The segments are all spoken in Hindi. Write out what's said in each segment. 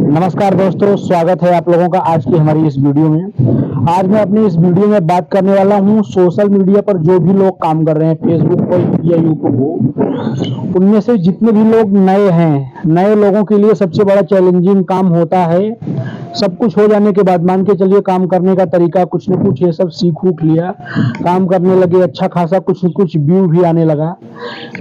नमस्कार दोस्तों, स्वागत है आप लोगों का आज की हमारी इस वीडियो में। आज मैं अपनी इस वीडियो में बात करने वाला हूँ सोशल मीडिया पर जो भी लोग काम कर रहे हैं, फेसबुक हो या यूट्यूब हो, उनमें से जितने भी लोग नए हैं, नए लोगों के लिए सबसे बड़ा चैलेंजिंग काम होता है। सब कुछ हो जाने के बाद मान के चलिए काम करने का तरीका कुछ न कुछ ये सब सीख उख लिया, काम करने लगे, अच्छा खासा कुछ न कुछ व्यू भी आने लगा।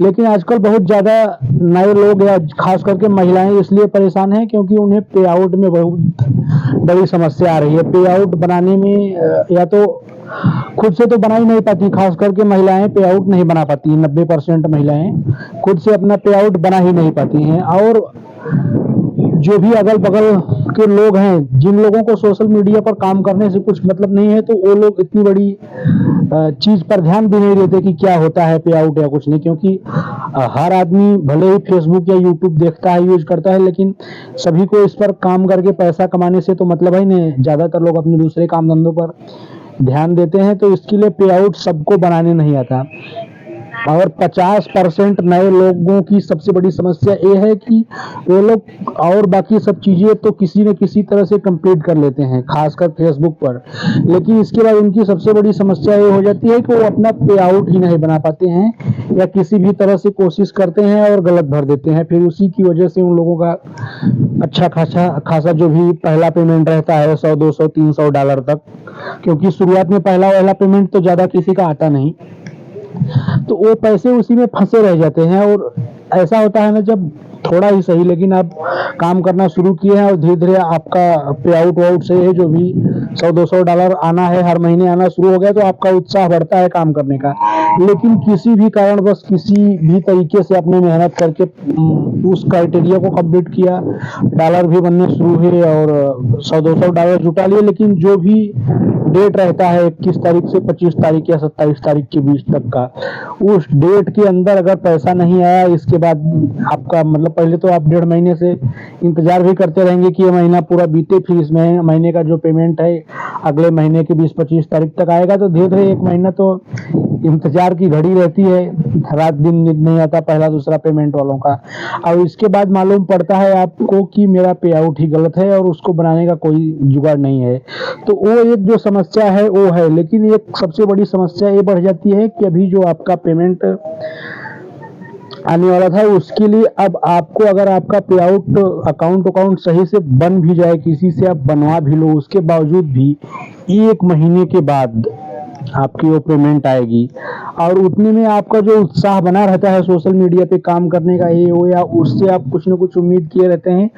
लेकिन आजकल बहुत ज़्यादा नए लोग या खास करके महिलाएं इसलिए परेशान हैं क्योंकि उन्हें पे आउट में बहुत बड़ी समस्या आ रही है। पे आउट बनाने में या तो खुद से तो बना ही नहीं पाती, खास करके महिलाएं पे आउट नहीं बना पाती। 90% महिलाएं खुद से अपना पे आउट बना ही नहीं पाती हैं। और जो भी अगल बगल के लोग हैं, जिन लोगों को सोशल मीडिया पर काम करने से कुछ मतलब नहीं है, तो वो लोग इतनी बड़ी चीज पर ध्यान भी नहीं देते कि क्या होता है पे आउट या कुछ नहीं। क्योंकि हर आदमी भले ही फेसबुक या यूट्यूब देखता है, यूज करता है, लेकिन सभी को इस पर काम करके पैसा कमाने से तो मतलब है नहीं। ज्यादातर लोग अपने दूसरे काम धंधों पर ध्यान देते हैं, तो इसके लिए पे आउट सबको बनाने नहीं आता। और 50% नए लोगों की सबसे बड़ी समस्या ये है कि वो लोग और बाकी सब चीजें तो किसी न किसी तरह से कंप्लीट कर लेते हैं, खासकर फेसबुक पर। लेकिन इसके बाद उनकी सबसे बड़ी समस्या ये हो जाती है कि वो अपना पे आउट ही नहीं बना पाते हैं, या किसी भी तरह से कोशिश करते हैं और गलत भर देते हैं। फिर उसी की वजह से उन लोगों का अच्छा खासा खासा जो भी पहला पेमेंट रहता है, 100 200 300 डॉलर तक, क्योंकि शुरुआत में पहला वाला पेमेंट तो ज्यादा किसी का आता नहीं, तो वो पैसे उसी में फंसे रह जाते हैं। और ऐसा होता है ना, जब थोड़ा ही सही लेकिन आप काम करना शुरू किए हैं और धीरे धीरे आपका पे आउट वाउट से है जो भी 100 200 डॉलर आना है, हर महीने आना शुरू हो गया, तो आपका उत्साह बढ़ता है काम करने का। लेकिन किसी भी कारण बस किसी भी तरीके से अपने मेहनत करके उस क्राइटेरिया को कंप्लीट किया, डॉलर भी बनने शुरू हुए और 100 200 डॉलर जुटा लिए। लेकिन जो भी डेट रहता है 21 तारीख से 25 तारीख या 27 तारीख के बीच तक का, उस डेट के अंदर अगर पैसा नहीं आया, इसके बाद आपका मतलब पहले तो आप 1.5 महीने से इंतजार भी करते रहेंगे कि ये महीना पूरा बीते, फिर इस महीने का जो पेमेंट है अगले महीने के 20-25 तारीख तक आएगा। तो धीरे धीरे 1 महीना तो इंतजार की घड़ी रहती है, रात दिन नहीं आता पहला दूसरा पेमेंट वालों का। और इसके बाद मालूम पड़ता है आपको कि मेरा पे आउट ही गलत है और उसको बनाने का कोई जुगाड़ नहीं है। तो वो एक जो समस्या है वो है। लेकिन एक सबसे बड़ी समस्या ये बढ़ जाती है कि अभी जो आपका पेमेंट आने वाला था, उसके लिए अब आपको अगर आपका पे आउट अकाउंट सही से बन भी जाए, किसी से आप बनवा भी लो, उसके बावजूद भी 1 महीने के बाद आपकी वो पेमेंट आएगी। और उतने में आपका जो उत्साह बना रहता है सोशल मीडिया पे काम करने का, ये वो, या उससे आप कुछ न कुछ उम्मीद किए रहते हैं,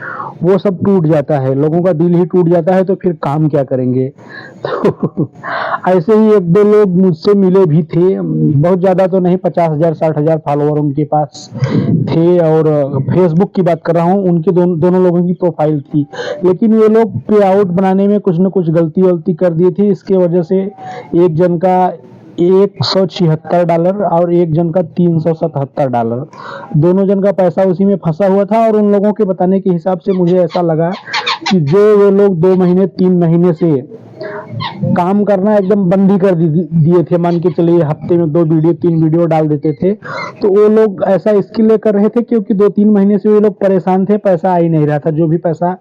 वो सब टूट जाता है। लोगों का दिल ही टूट जाता है, तो फिर काम क्या करेंगे। तो ऐसे ही 1 2 लोग मुझसे मिले भी थे, बहुत ज़्यादा तो नहीं, 50,000 60,000 फॉलोवर उनके पास थे। और फेसबुक की बात कर रहा हूँ, उनके दोनों लोगों की प्रोफाइल थी। लेकिन ये लोग पे आउट बनाने में कुछ न कुछ गलती वलती कर दी थी। इसके वजह से एक जन का $176 और एक जन का $377, दोनों जन का पैसा उसी में फंसा हुआ था। और उन लोगों के बताने के हिसाब से मुझे ऐसा लगा कि जो वो लोग 2 महीने 3 महीने से काम करना एकदम बंद ही कर दिए थे, मान के चलिए हफ्ते में 2 वीडियो 3 वीडियो डाल देते थे, तो वो लोग ऐसा इसके लिए कर रहे थे क्योंकि 2-3 महीने से वो लोग परेशान थे, पैसा आ ही नहीं रहा था, जो भी पैसा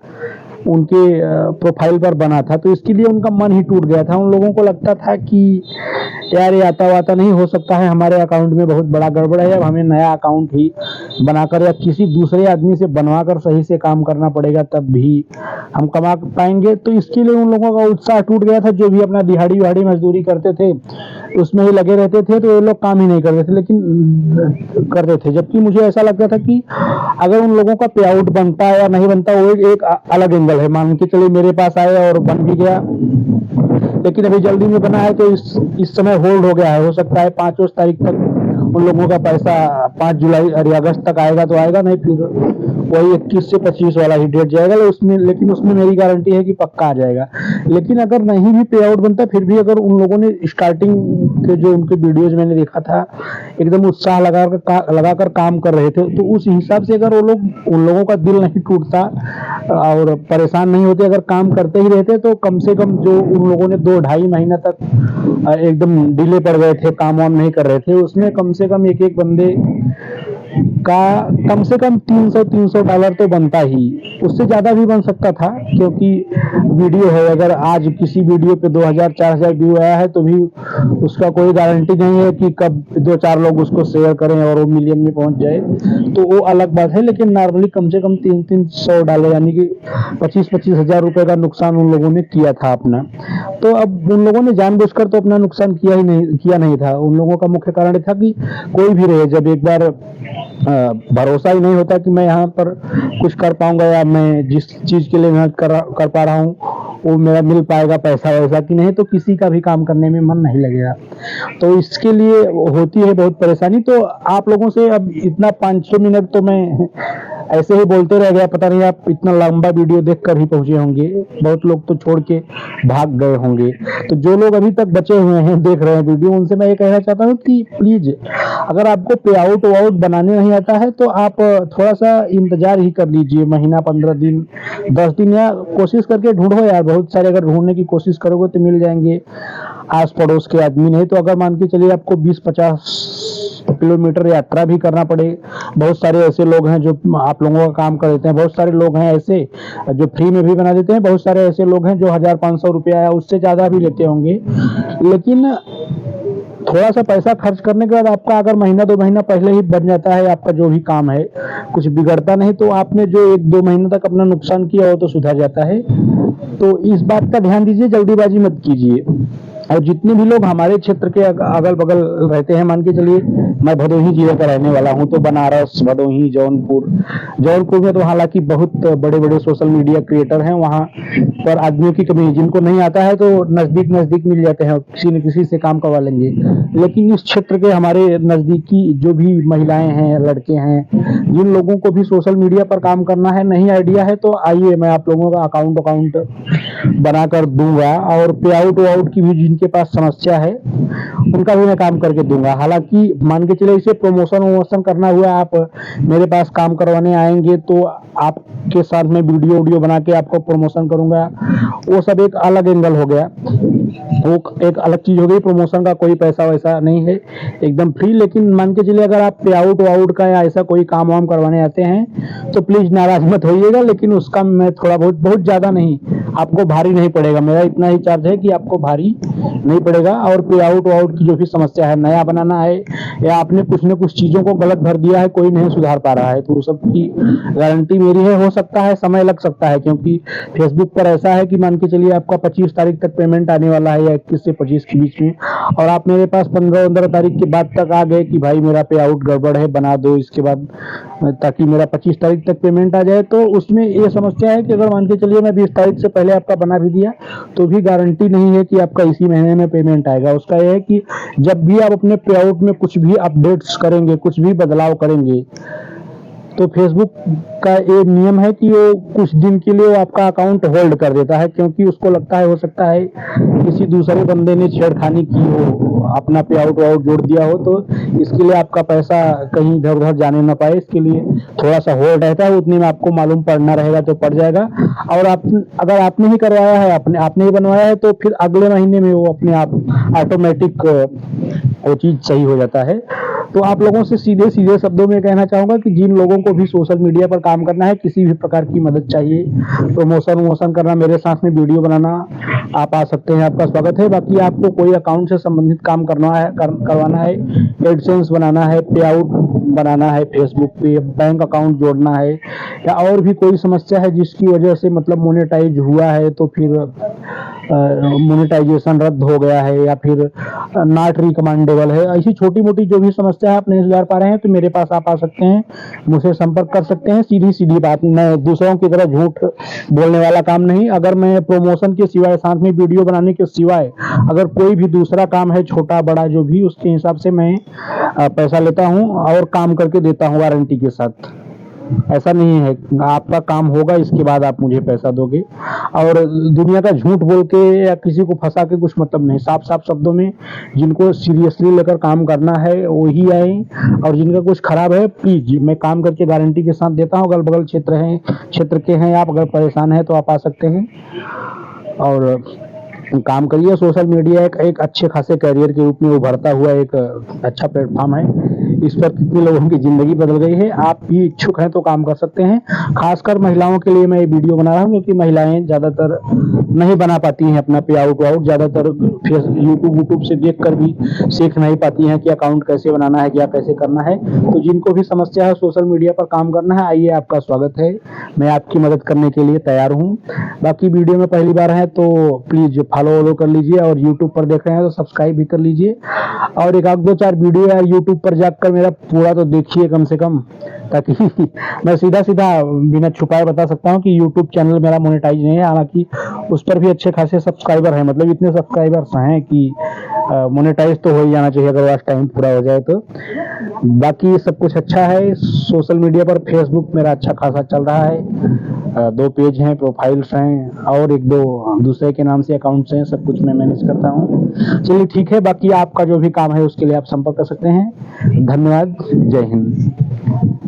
उनके प्रोफाइल पर बना था। तो इसके लिए उनका मन ही टूट गया था। उन लोगों को लगता था कि यार ये आता वाता नहीं हो सकता है, हमारे अकाउंट में बहुत बड़ा गड़बड़ है, अब हमें नया अकाउंट ही बनाकर या किसी दूसरे आदमी से बनवाकर सही से काम करना पड़ेगा, तब भी हम कमा पाएंगे। तो इसके लिए उन लोगों का उत्साह टूट गया था। जो भी अपना दिहाड़ी वहाड़ी मजदूरी करते थे उसमें ही लगे रहते थे, तो ये लोग काम ही नहीं करते थे, लेकिन करते थे। जबकि मुझे ऐसा लगता था कि अगर उन लोगों का पे आउट बनता है या नहीं बनता, वो एक अलग एंगल है। मान के चलिए मेरे पास आया और बन भी गया, लेकिन अभी जल्दी में बना है, तो इस समय होल्ड हो गया है। हो सकता है 5 तारीख तक उन लोगों का पैसा 5 जुलाई अरे अगस्त तक आएगा तो आएगा, नहीं फिर वही 21 से 25 वाला ही डेट जाएगा। लेकिन उसमें मेरी गारंटी है कि पक्का आ जाएगा। लेकिन अगर नहीं भी पे आउट बनता, फिर भी अगर उन लोगों ने स्टार्टिंग के जो उनके वीडियोज मैंने देखा था, एकदम उत्साह लगाकर काम कर रहे थे, तो उस हिसाब से अगर उन लोगों का दिल नहीं टूटता और परेशान नहीं होते, अगर काम करते ही रहते, तो कम से कम जो उन लोगों ने 2-2.5 महीना तक एकदम डिले पड़ गए थे, काम वाम नहीं कर रहे थे, उसमें कम से कम एक एक बंदे का कम से कम $300 तो बनता ही, उससे ज़्यादा भी बन सकता था, क्योंकि वीडियो है, अगर आज किसी वीडियो पे 2000-4000 व्यू आया है तो भी उसका कोई गारंटी नहीं है कि कब 2-4 लोग उसको शेयर करें और वो मिलियन में पहुंच जाए, तो वो अलग बात है। लेकिन नॉर्मली कम से कम $300 यानी कि 25-25 हजार रुपए का नुकसान उन लोगों ने किया था अपना। तो अब उन लोगों ने जानबूझकर तो अपना नुकसान किया नहीं था। उन लोगों का मुख्य कारण था कि कोई भी रहे, जब एक बार भरोसा ही नहीं होता कि मैं यहाँ पर कुछ कर पाऊंगा या मैं जिस चीज के लिए मेहनत कर पा रहा हूँ वो मेरा मिल पाएगा पैसा वैसा कि नहीं, तो किसी का भी काम करने में मन नहीं लगेगा। तो इसके लिए होती है बहुत परेशानी। तो आप लोगों से अब इतना 5-6 मिनट तो मैं ऐसे ही बोलते रह गया, पता नहीं आप इतना लंबा वीडियो देखकर ही पहुंचे होंगे, बहुत लोग तो छोड़ के भाग गए होंगे। तो जो लोग अभी तक बचे हुए हैं देख रहे हैं वीडियो, उनसे मैं ये कहना चाहता हूँ कि प्लीज, अगर आपको पे आउट वाउट बनाने नहीं आता है तो आप थोड़ा सा इंतजार ही कर लीजिए, महीना, 15 दिन, 10 दिन, या कोशिश करके ढूंढो यार। बहुत सारे अगर ढूंढने की कोशिश करोगे तो मिल जाएंगे आस पड़ोस के आदमी। नहीं तो अगर मान के चलिए आपको 20-50 किलोमीटर यात्रा भी करना पड़े, बहुत सारे ऐसे लोग हैं जो आप लोगों का काम कर देते हैं, बहुत सारे लोग हैं ऐसे जो फ्री में भी बना देते हैं, बहुत सारे ऐसे लोग हैं जो 1000-500 रुपया या उससे ज्यादा भी लेते होंगे। लेकिन थोड़ा सा पैसा खर्च करने के बाद आपका अगर महीना 2 महीना पहले ही बन जाता है, आपका जो भी काम है कुछ बिगड़ता नहीं, तो आपने जो 1-2 महीने तक अपना नुकसान किया हो तो सुधर जाता है। तो इस बात का ध्यान दीजिए, जल्दीबाजी मत कीजिए। और जितने भी लोग हमारे क्षेत्र के अगल बगल रहते हैं, मान के चलिए मैं भदोही जिले का रहने वाला हूं, तो बनारस, भदोही, जौनपुर में तो हालांकि बहुत बड़े बड़े सोशल मीडिया क्रिएटर हैं, वहां पर आदमियों की कमी, जिनको नहीं आता है तो नजदीक नजदीक मिल जाते हैं, किसी न किसी से काम करवा लेंगे। लेकिन इस क्षेत्र के हमारे नजदीकी जो भी महिलाएं हैं, लड़के हैं, जिन लोगों को भी सोशल मीडिया पर काम करना है, नहीं आइडिया है, तो आइए मैं आप लोगों का अकाउंट बनाकर दूंगा, और पे आउट की भी जिनके पास समस्या है उनका भी मैं काम करके दूंगा। हालांकि मान के चले इसे प्रमोशन वमोशन करना हुआ, आप मेरे पास काम करवाने आएंगे तो आपके साथ में वीडियो बना के आपको प्रमोशन करूंगा, वो सब एक अलग एंगल हो गया, वो एक अलग चीज हो गई। प्रमोशन का कोई पैसा वैसा नहीं है, एकदम फ्री। लेकिन मान के चलिए अगर आप पे आउट वाउट का या ऐसा कोई काम वाम करवाने आते हैं तो प्लीज नाराज मत होइएगा, लेकिन उसका मैं थोड़ा बहुत ज्यादा नहीं, आपको भारी नहीं पड़ेगा, मेरा इतना ही चार्ज है कि आपको भारी नहीं पड़ेगा। और पे आउट वाउट की जो भी समस्या है, नया बनाना है या आपने कुछ न कुछ चीजों को गलत भर दिया है, कोई नहीं सुधार पा रहा है, तो सबकी गारंटी मेरी है। हो सकता है समय लग सकता है, क्योंकि फेसबुक पर ऐसा है कि मान के चलिए आपका 25 तारीख तक पेमेंट आने वाला है, या 21 से 25 के बीच में, और आप मेरे पास 15 तारीख के बाद तक आ गए कि भाई मेरा पे आउट गड़बड़ है, बना दो इसके बाद, ताकि मेरा 25 तारीख तक पेमेंट आ जाए। तो उसमें ये समस्या है कि अगर मान के चलिए मैं 20 तारीख से पहले आपका बना भी दिया तो भी गारंटी नहीं है कि आपका इसी महीने में पेमेंट आएगा। उसका यह है कि जब भी आप अपने पे आउट में कुछ भी अपडेट्स करेंगे, कुछ भी बदलाव करेंगे, तो फेसबुक का ये नियम है कि वो कुछ दिन के लिए वो आपका अकाउंट होल्ड कर देता है, क्योंकि उसको लगता है, हो सकता है किसी दूसरे बंदे ने छेड़खानी की हो, अपना पे आउट वाउट जोड़ दिया हो, तो इसके लिए आपका पैसा कहीं इधर उधर जाने ना पाए, इसके लिए थोड़ा सा होल्ड रहता है। उतने में आपको मालूम पड़ना रहेगा तो पड़ जाएगा। और आप अगर आपने ही करवाया है, आपने ही बनवाया है, तो फिर अगले महीने में वो अपने आप ऑटोमेटिक वो चीज सही हो जाता है। तो आप लोगों से सीधे सीधे शब्दों में कहना चाहूंगा कि जिन लोगों को भी सोशल मीडिया पर काम करना है, किसी भी प्रकार की मदद चाहिए, प्रमोशन वमोशन करना, मेरे साथ में वीडियो बनाना, आप आ सकते हैं, आपका स्वागत है। बाकी आपको कोई अकाउंट से संबंधित काम करवाना है, एडसेंस बनाना है, पे आउट बनाना है, फेसबुक पे बैंक अकाउंट जोड़ना है, या और भी कोई समस्या है जिसकी वजह से मतलब मोनेटाइज हुआ है तो फिर मोनेटाइजेशन रद्द हो गया है, या फिर नॉट रिकमेंडेबल है, ऐसी छोटी मोटी जो भी समस्या है आप नहीं सुधार पा रहे हैं, तो मेरे पास आप आ सकते हैं, मुझसे संपर्क कर सकते हैं। सीधी सीधी बात, मैं दूसरों की तरह झूठ बोलने वाला काम नहीं। अगर मैं प्रमोशन के सिवाय, साथ में वीडियो बनाने के सिवाय अगर कोई भी दूसरा काम है, छोटा बड़ा जो भी, उसके हिसाब से मैं पैसा लेता हूं और काम करके देता हूं वारंटी के साथ। ऐसा नहीं है आपका काम होगा इसके बाद आप मुझे पैसा दोगे। और दुनिया का झूठ बोल के या किसी को फंसा के कुछ मतलब नहीं। साफ साफ शब्दों में जिनको सीरियसली लेकर काम करना है वही आए, और जिनका कुछ खराब है प्लीज, मैं काम करके गारंटी के साथ देता हूँ। अगल बगल क्षेत्र के हैं आप, अगर परेशान हैं तो आप आ सकते हैं और काम करिए। सोशल मीडिया एक अच्छे खासे करियर के रूप में उभरता हुआ एक अच्छा प्लेटफॉर्म है। इस पर कितने लोगों की जिंदगी बदल गई है। आप भी इच्छुक हैं तो काम कर सकते हैं। खासकर महिलाओं के लिए मैं ये वीडियो बना रहा हूँ, क्योंकि महिलाएं ज्यादातर नहीं बना पाती हैं अपना पे आउट वाउट, ज्यादातर यूट्यूब से देख कर भी सीख नहीं पाती हैं कि अकाउंट कैसे बनाना है, क्या कैसे करना है। तो जिनको भी समस्या है सोशल मीडिया पर काम करना है, आइए, आपका स्वागत है। मैं आपकी मदद करने के लिए तैयार हूँ। बाकी वीडियो में पहली बार है तो प्लीज फॉलो कर लीजिए, और यूट्यूब पर देख रहे हैं तो सब्सक्राइब भी कर लीजिए, और एक आध दो चार वीडियो है यूट्यूब पर जाकर मेरा पूरा तो देखिए कम से कम, ताकि मैं सीधा सीधा बिना छुपाए बता सकता हूँ कि यूट्यूब चैनल मेरा मोनेटाइज नहीं है। हालांकि उस पर भी अच्छे खासे सब्सक्राइबर हैं, मतलब इतने सब्सक्राइबर्स हैं कि मोनेटाइज तो हो ही जाना चाहिए अगर वाच टाइम पूरा हो जाए तो। बाकी सब कुछ अच्छा है। सोशल मीडिया पर फेसबुक मेरा अच्छा खासा चल रहा है। 2 पेज हैं, प्रोफाइल्स हैं, और 1-2 दूसरे के नाम से अकाउंट्स हैं। सब कुछ मैं मैनेज करता हूँ। चलिए ठीक है, बाकी आपका जो भी काम है उसके लिए आप संपर्क कर सकते हैं। धन्यवाद। जय हिंद।